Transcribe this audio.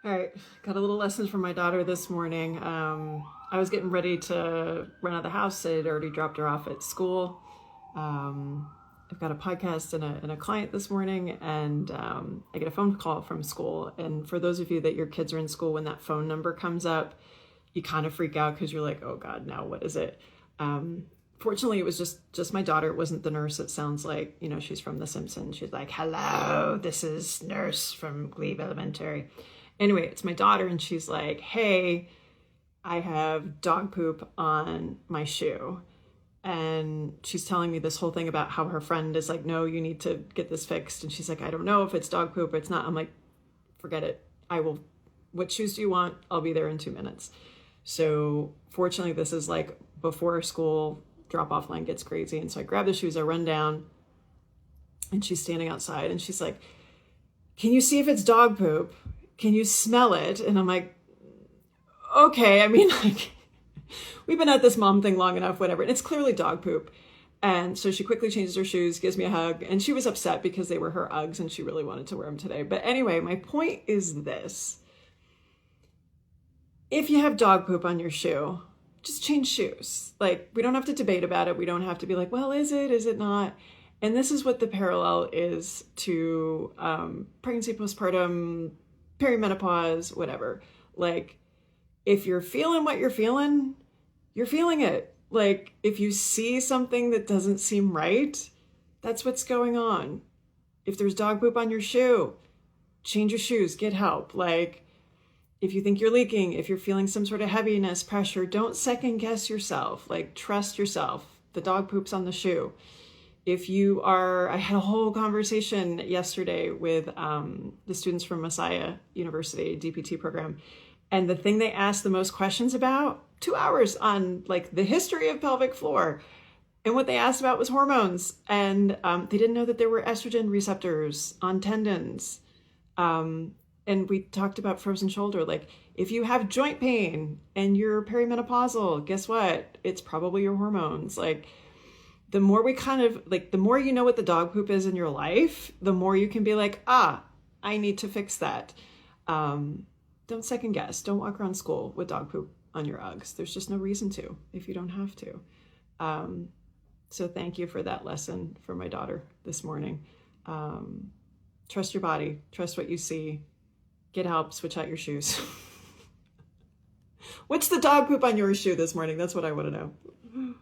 All right, got a little lesson from my daughter this morning. I was getting ready to run out of the house. I had already dropped her off at school. I've got a podcast and a client this morning, and I get a phone call from school. And for those of you that your kids are in school, when that phone number comes up, you kind of freak out because you're like, oh God, now what is it? Fortunately, it was just my daughter. It wasn't the nurse. It sounds like, she's from The Simpsons. She's like, hello, this is nurse from Glebe Elementary. Anyway, it's my daughter, and she's like, hey, I have dog poop on my shoe. And she's telling me this whole thing about how her friend is like, no, you need to get this fixed. And she's like, I don't know if it's dog poop or it's not. I'm like, forget it. What shoes do you want? I'll be there in 2 minutes. So fortunately, this is like before school drop-off line gets crazy. And so I grab the shoes, I run down, and she's standing outside, and she's like, can you see if it's dog poop? Can you smell it? And I'm like, okay, we've been at this mom thing long enough, whatever. And it's clearly dog poop. And so she quickly changes her shoes, gives me a hug, and she was upset because they were her Uggs and she really wanted to wear them today. But anyway, my point is this. If you have dog poop on your shoe, just change shoes. Like, we don't have to debate about it. We don't have to be like, well, is it not? And this is what the parallel is to pregnancy, postpartum, perimenopause, whatever. Like, if you're feeling what you're feeling it. Like, if you see something that doesn't seem right, that's what's going on. If there's dog poop on your shoe, change your shoes, get help. Like, if you think you're leaking, if you're feeling some sort of heaviness, pressure, don't second guess yourself. Like, trust yourself. The dog poop's on the shoe. I had a whole conversation yesterday with the students from Messiah University DPT program. And the thing they asked the most questions about, 2 hours on like the history of pelvic floor. And what they asked about was hormones. And they didn't know that there were estrogen receptors on tendons. And we talked about frozen shoulder. Like, if you have joint pain and you're perimenopausal, guess what? It's probably your hormones. Like, the more the more you know what the dog poop is in your life, the more you can be like, I need to fix that. Don't second guess. Don't walk around school with dog poop on your Uggs. There's just no reason to if you don't have to. So thank you for that lesson for my daughter this morning. Trust your body. Trust what you see. Get help. Switch out your shoes. What's the dog poop on your shoe this morning? That's what I want to know.